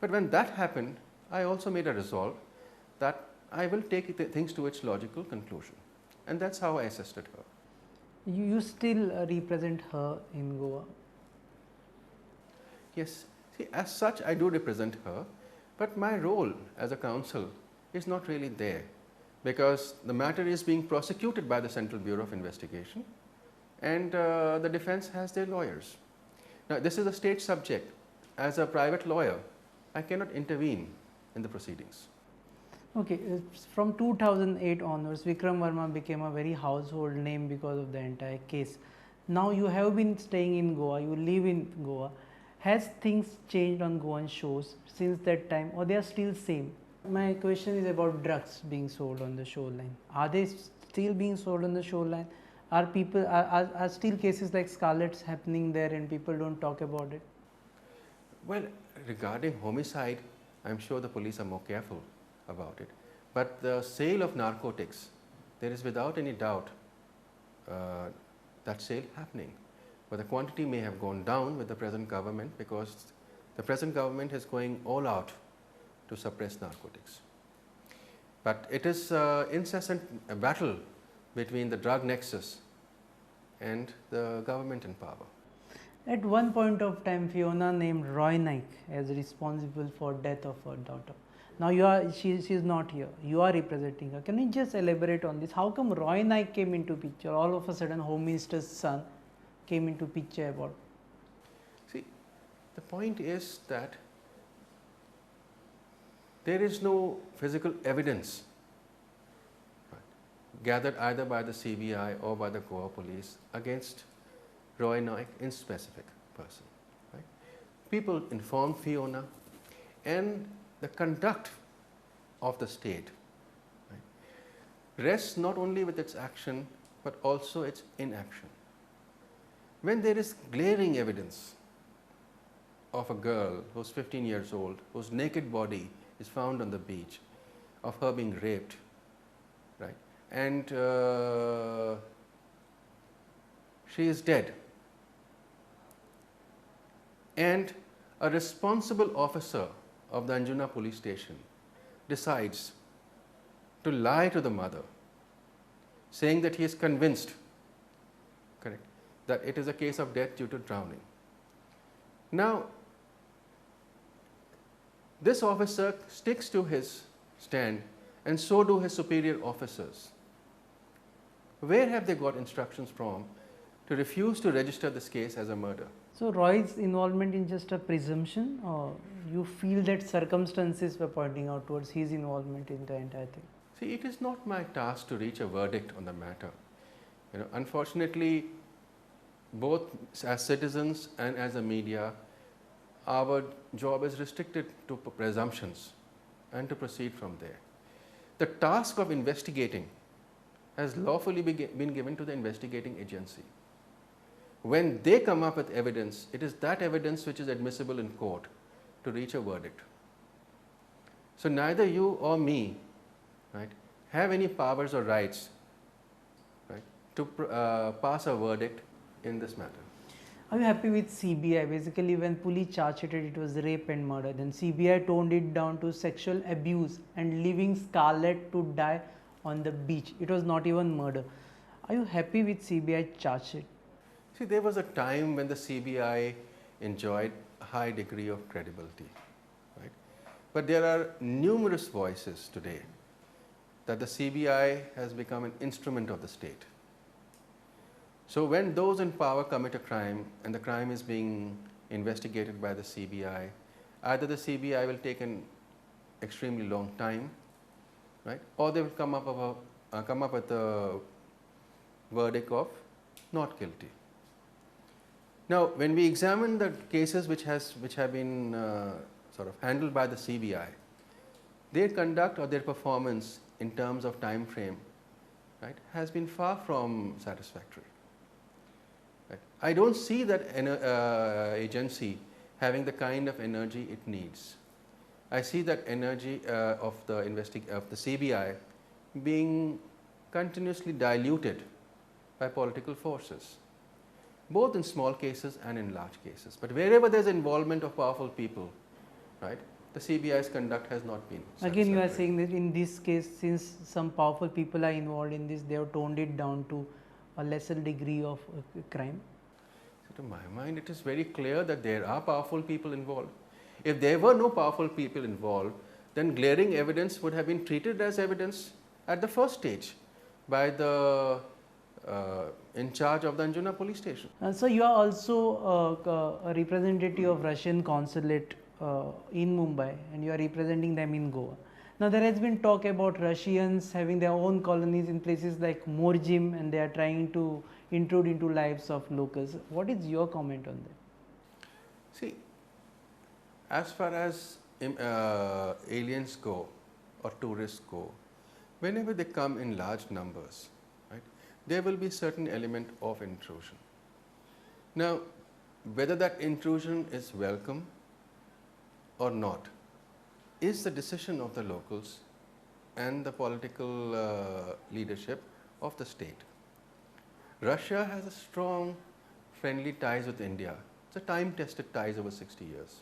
But when that happened, I also made a resolve that I will take things to its logical conclusion, and that's how I assisted her. You still represent her in Goa? Yes, see, as such, I do represent her, but my role as a counsel is not really there, because the matter is being prosecuted by the Central Bureau of Investigation, and the defense has their lawyers. Now, this is a state subject. As a private lawyer, I cannot intervene in the proceedings. Okay, from 2008 onwards, Vikram Verma became a very household name because of the entire case. Now you have been staying in Goa, you live in Goa. Has things changed on Goan shows since that time, or they are still same? My question is about drugs being sold on the shoreline. Are they still being sold on the shoreline? Are still cases like Scarlet's happening there and people don't talk about it? Well, regarding homicide, I'm sure the police are more careful about it. But the sale of narcotics, there is without any doubt that sale happening. But the quantity may have gone down with the present government, because the present government is going all out to suppress narcotics. But it is incessant battle between the drug nexus and the government in power. At one point of time, Fiona named Roy Naik as responsible for death of her daughter. Now she is not here. You are representing her. Can you just elaborate on this? How come Roy Naik came into picture? All of a sudden, Home Minister's son came into picture about. See, the point is that there is no physical evidence gathered either by the CBI or by the Goa police against Roy Naik in specific person. Right? People informed Fiona, and the conduct of the state rests not only with its action but also its inaction. When there is glaring evidence of a girl who's 15 years old, whose naked body is found on the beach, of her being raped, right, and she is dead, and a responsible officer of the Anjuna police station decides to lie to the mother, saying that he is convinced, correct, that it is a case of death due to drowning. Now, this officer sticks to his stand, and so do his superior officers. Where have they got instructions from to refuse to register this case as a murder? So Roy's involvement in just a presumption, or you feel that circumstances were pointing out towards his involvement in the entire thing? See, it is not my task to reach a verdict on the matter. Unfortunately, both as citizens and as a media, our job is restricted to presumptions and to proceed from there. The task of investigating has lawfully been given to the investigating agency. When they come up with evidence, it is that evidence which is admissible in court to reach a verdict. So neither you or me, right, have any powers or rights, right, to pass a verdict in this matter. Are you happy with CBI? Basically, when police charged it was rape and murder. Then CBI toned it down to sexual abuse and leaving Scarlett to die on the beach. It was not even murder. Are you happy with CBI charge sheet? See, there was a time when the CBI enjoyed a high degree of credibility, right? But there are numerous voices today that the CBI has become an instrument of the state. So when those in power commit a crime and the crime is being investigated by the CBI, either the CBI will take an extremely long time, right, or they will come up with a verdict of not guilty. Now, when we examine the cases which have been sort of handled by the CBI, their conduct or their performance in terms of time frame, right, has been far from satisfactory. Right. I don't see that agency having the kind of energy it needs. I see that energy of the CBI being continuously diluted by political forces, both in small cases and in large cases. But wherever there is involvement of powerful people, right, the CBI's conduct has not been Again, you are satisfactory. saying that in this case, since some powerful people are involved in this, they have toned it down to a lesser degree of crime. So to my mind, it is very clear that there are powerful people involved. If there were no powerful people involved, then glaring evidence would have been treated as evidence at the first stage by the in charge of the Anjuna police station. So you are also a representative of Russian consulate in Mumbai, and you are representing them in Goa. Now there has been talk about Russians having their own colonies in places like Morjim, and they are trying to intrude into lives of locals. What is your comment on that? See, as far as aliens go or tourists go, whenever they come in large numbers, right, there will be certain element of intrusion. Now, whether that intrusion is welcome or not is the decision of the locals and the political leadership of the state. Russia has a strong friendly ties with India. It's a time-tested ties over 60 years.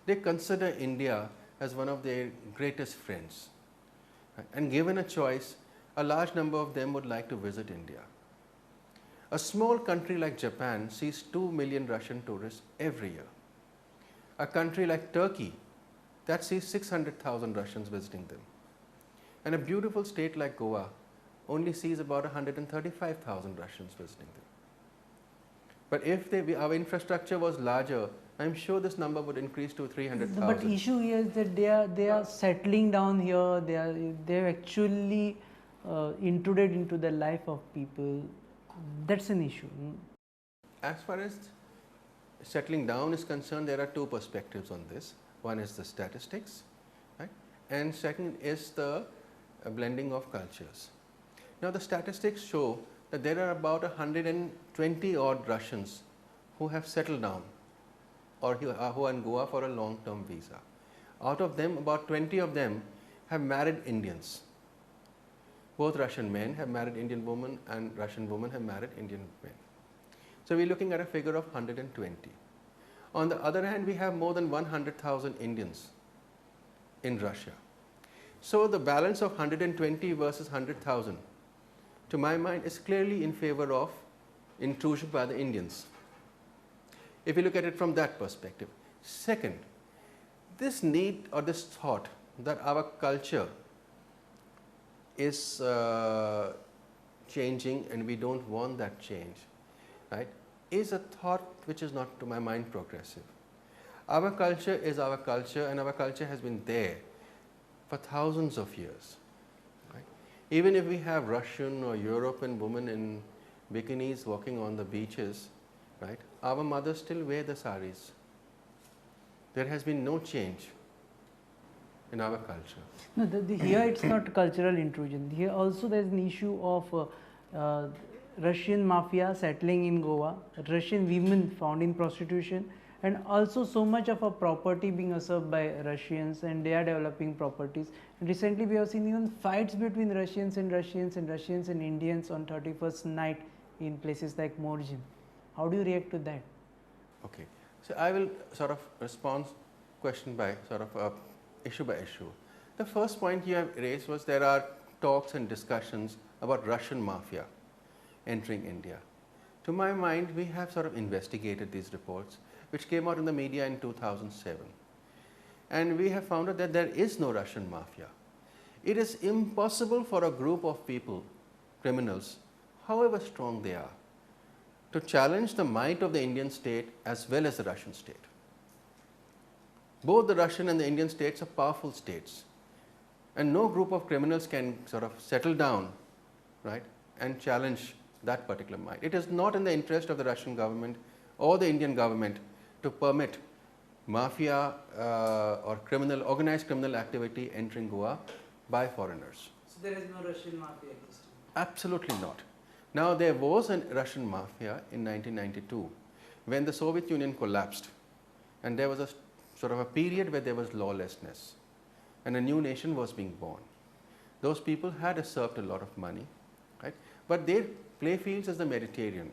They consider India as one of their greatest friends. And given a choice, a large number of them would like to visit India. A small country like Japan sees 2 million Russian tourists every year. A country like Turkey that sees 600,000 Russians visiting them. And a beautiful state like Goa only sees about 135,000 Russians visiting them. But if our infrastructure was larger, I'm sure this number would increase to 300,000. But issue here is that they are settling down here. They have actually intruded into the life of people. That's an issue. As far as settling down is concerned, there are two perspectives on this. One is the statistics, right? And second is the blending of cultures. Now the statistics show that there are about 120 odd Russians who have settled down or who are in Goa for a long-term visa. Out of them, about 20 of them have married Indians. Both Russian men have married Indian women and Russian women have married Indian men. So we're looking at a figure of 120. On the other hand, we have more than 100,000 Indians in Russia. So the balance of 120 versus 100,000, to my mind, is clearly in favor of intrusion by the Indians, if you look at it from that perspective. Second, this need or this thought that our culture is changing and we don't want that change, right, is a thought which is not, to my mind, progressive. Our culture is our culture, and our culture has been there for thousands of years. Right? Even if we have Russian or European women in bikinis walking on the beaches, right, our mothers still wear the saris. There has been no change in our culture. No, here it's not cultural intrusion. Here also there is an issue of Russian mafia settling in Goa, Russian women found in prostitution, and also so much of a property being usurped by Russians, and they are developing properties. And recently we have seen even fights between Russians and Indians on 31st night in places like Morjim. How do you react to that? Okay, so I will sort of respond question by sort of issue by issue. The first point you have raised was there are talks and discussions about Russian mafia entering India. To my mind, we have sort of investigated these reports which came out in the media in 2007, and we have found out that there is no Russian mafia. It is impossible for a group of people, criminals, however strong they are, to challenge the might of the Indian state as well as the Russian state. Both the Russian and the Indian states are powerful states, and no group of criminals can sort of settle down, right, and challenge that particular might. It is not in the interest of the Russian government or the Indian government to permit mafia or organized criminal activity entering Goa by foreigners. So there is no Russian mafia existing? Absolutely not. Now there was a Russian mafia in 1992 when the Soviet Union collapsed, and there was a sort of a period where there was lawlessness and a new nation was being born. Those people had usurped a lot of money, right? But their playfields is the Mediterranean,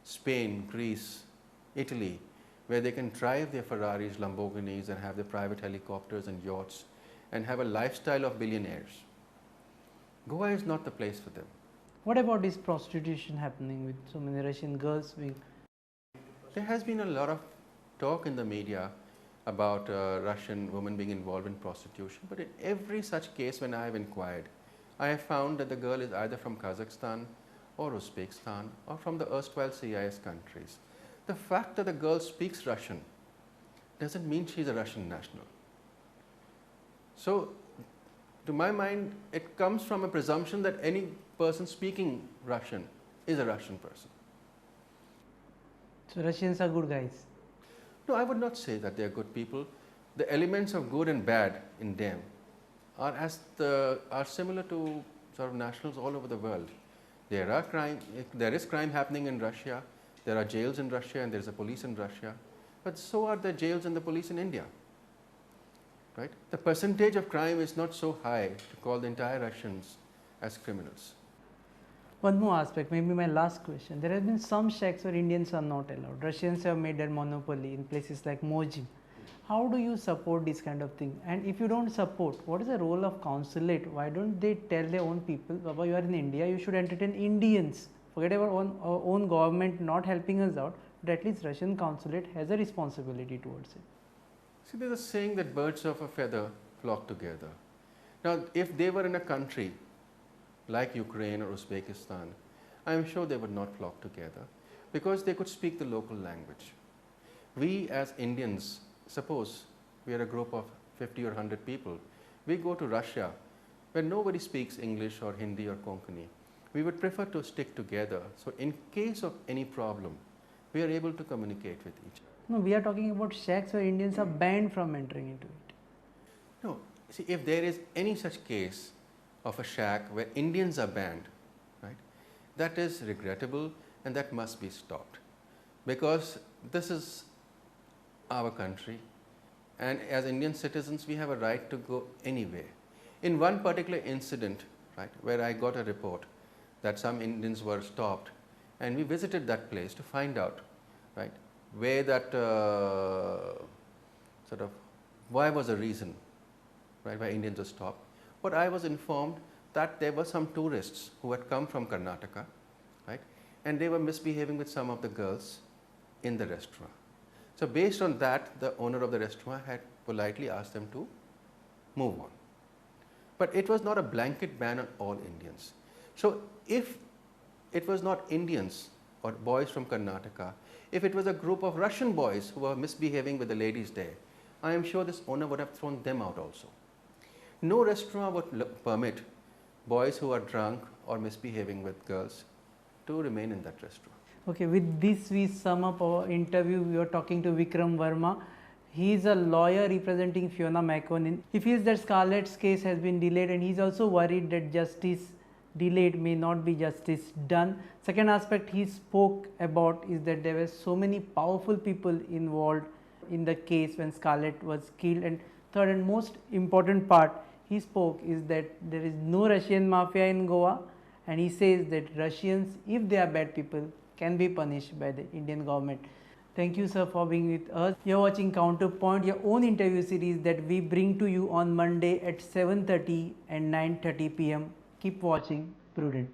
Spain, Greece, Italy, where they can drive their Ferraris, Lamborghinis, and have their private helicopters and yachts and have a lifestyle of billionaires. Goa is not the place for them. What about this prostitution happening with so many Russian girls? There has been a lot of talk in the media about Russian women being involved in prostitution, but in every such case when I have inquired, I have found that the girl is either from Kazakhstan or Uzbekistan or from the erstwhile CIS countries. The fact that the girl speaks Russian doesn't mean she's a Russian national. So, to my mind, it comes from a presumption that any person speaking Russian is a Russian person. So Russians are good guys. No, I would not say that they are good people. The elements of good and bad in them are similar to sort of nationals all over the world. There is crime happening in Russia. There are jails in Russia, and there is a police in Russia. But so are the jails and the police in India. Right? The percentage of crime is not so high to call the entire Russians as criminals. One more aspect, maybe my last question. There have been some shacks where Indians are not allowed. Russians have made their monopoly in places like Mojim. How do you support this kind of thing? And if you don't support, what is the role of consulate? Why don't they tell their own people, Baba, you are in India, you should entertain Indians. Forget about our own government not helping us out, but at least Russian consulate has a responsibility towards it. See, there's a saying that birds of a feather flock together. Now, if they were in a country like Ukraine or Uzbekistan, I am sure they would not flock together because they could speak the local language. We as Indians, suppose we are a group of 50 or 100 people, we go to Russia where nobody speaks English or Hindi or Konkani. We would prefer to stick together. So in case of any problem, we are able to communicate with each other. No, we are talking about shacks where Indians are banned from entering into it. No, see, if there is any such case of a shack where Indians are banned, right, that is regrettable and that must be stopped because this is our country and as Indian citizens we have a right to go anywhere. In one particular incident, right, where I got a report that some Indians were stopped and we visited that place to find out, right, where that why was the reason, right, why Indians were stopped. But I was informed that there were some tourists who had come from Karnataka, right, and they were misbehaving with some of the girls in the restaurant. So based on that, the owner of the restaurant had politely asked them to move on. But it was not a blanket ban on all Indians. So if it was not Indians or boys from Karnataka, if it was a group of Russian boys who were misbehaving with the ladies there, I am sure this owner would have thrown them out also. No restaurant would permit boys who are drunk or misbehaving with girls to remain in that restaurant. Okay, with this we sum up our interview. We were talking to Vikram Verma. He is a lawyer representing Fiona McConnell. He feels that Scarlett's case has been delayed and he is also worried that justice delayed may not be justice done. Second aspect he spoke about is that there were so many powerful people involved in the case when Scarlett was killed. And third and most important part he spoke is that there is no Russian mafia in Goa, and he says that Russians, if they are bad people, can be punished by the Indian government. Thank you, sir, for being with us. You are watching Counterpoint, your own interview series that we bring to you on Monday at 7:30 and 9:30 p.m. Keep watching Prudent.